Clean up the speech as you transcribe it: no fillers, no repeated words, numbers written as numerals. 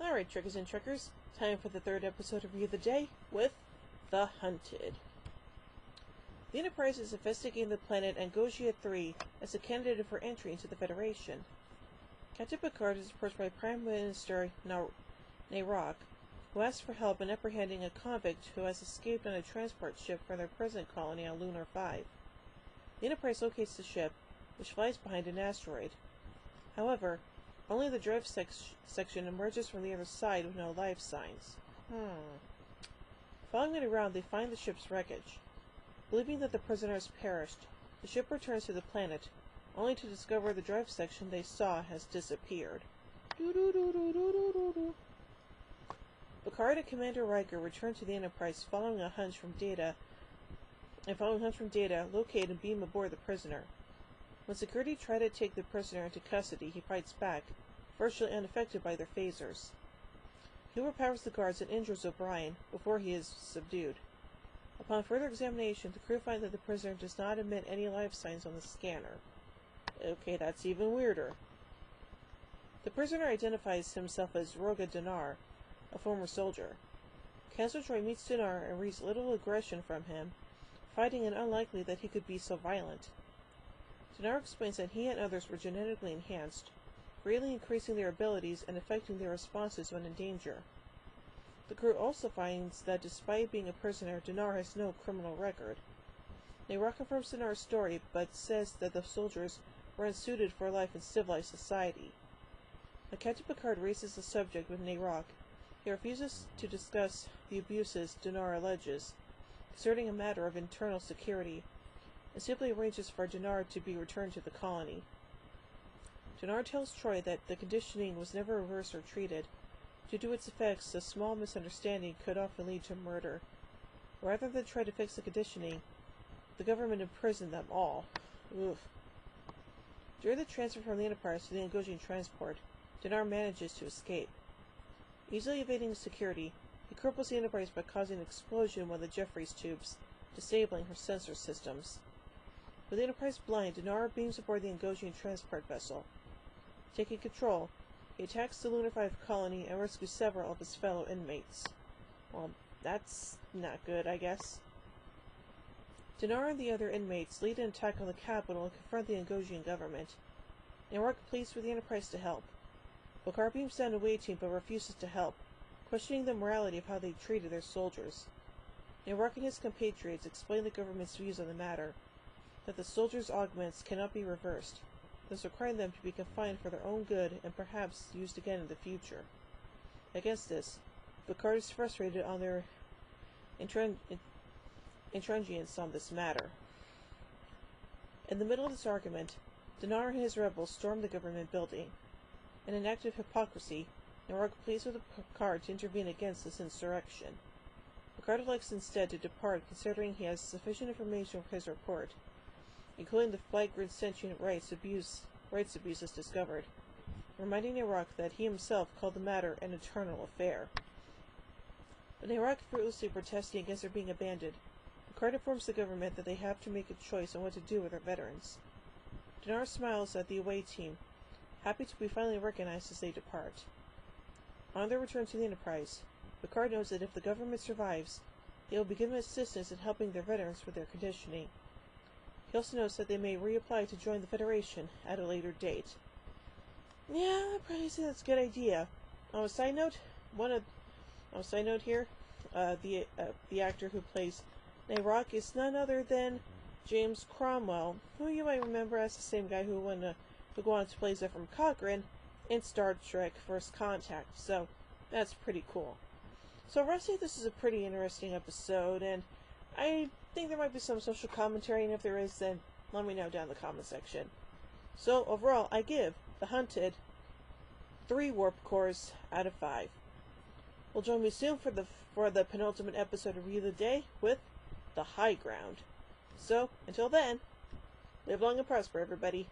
Alright, Trekkers and Trekkers, time for the third episode of Review of the Day with The Hunted. The Enterprise is investigating the planet Angosia 3 as a candidate for entry into the Federation. Captain Picard is approached by Prime Minister Narok, who asks for help in apprehending a convict who has escaped on a transport ship from their present colony on Lunar 5. The Enterprise locates the ship, which flies behind an asteroid. However, only the drive section emerges from the other side with no life signs. Following it around, they find the ship's wreckage. Believing that the prisoner has perished, the ship returns to the planet, only to discover the drive section they saw has disappeared. Picard and Commander Riker return to the Enterprise following a hunch from Data, locate and beam aboard the prisoner. When security try to take the prisoner into custody, he fights back, virtually unaffected by their phasers. He overpowers the guards and injures O'Brien before he is subdued. Upon further examination, the crew find that the prisoner does not emit any life signs on the scanner. Okay, that's even weirder. The prisoner identifies himself as Roga Dinar, a former soldier. Chancellor Troi meets Dinar and reads little aggression from him, finding it unlikely that he could be so violent. Dinar explains that he and others were genetically enhanced, greatly increasing their abilities and affecting their responses when in danger. The crew also finds that despite being a prisoner, Dinar has no criminal record. Narok confirms Dinar's story, but says that the soldiers were unsuited for life in civilized society. When Captain Picard raises the subject with Narok, he refuses to discuss the abuses Dinar alleges, asserting a matter of internal security, and simply arranges for Dinar to be returned to the colony. Dinar tells Troi that the conditioning was never reversed or treated. Due to its effects, a small misunderstanding could often lead to murder. Rather than try to fix the conditioning, the government imprisoned them all. Oof. During the transfer from the Enterprise to the Angosian transport, Dinar manages to escape. Easily evading security, he cripples the Enterprise by causing an explosion with the Jeffries tubes, disabling her sensor systems. With the Enterprise blind, Dinar beams aboard the Angosian transport vessel. Taking control, he attacks the Lunar 5 colony and rescues several of his fellow inmates. Well, that's not good, I guess. Dinar and the other inmates lead an attack on the capital and confront the Angosian government. Narok pleads for the Enterprise to help. Picard beams down a away team but refuses to help, questioning the morality of how they treated their soldiers. Narok and his compatriots explain the government's views on the matter, that the soldiers' augments cannot be reversed, thus requiring them to be confined for their own good and perhaps used again in the future. Against this, Picard is frustrated on their intransigence on this matter. In the middle of this argument, Dinar and his rebels storm the government building. In an act of hypocrisy, Narok pleads with Picard to intervene against this insurrection. Picard elects instead to depart, considering he has sufficient information for his report, including the flagrant sentient rights abuses discovered, reminding Narok that he himself called the matter an eternal affair. But Narok fruitlessly protesting against their being abandoned, Picard informs the government that they have to make a choice on what to do with their veterans. Dinar smiles at the away team, happy to be finally recognized as they depart. On their return to the Enterprise, Picard knows that if the government survives, they will be given assistance in helping their veterans with their conditioning. He also knows that they may reapply to join the Federation at a later date. Yeah, I probably say that's a good idea. On a side note, here, the actor who plays Narok is none other than James Cromwell, who you might remember as the same guy who went go on to play Zefram Cochrane in Star Trek First Contact, so that's pretty cool. So Rusty, this is a pretty interesting episode, and I think there might be some social commentary, and if there is, then let me know down in the comment section. So overall, I give The Hunted 3 warp cores out of 5. Well, join me soon for the penultimate episode of Review of the Day with The High Ground. So, until then, live long and prosper, everybody.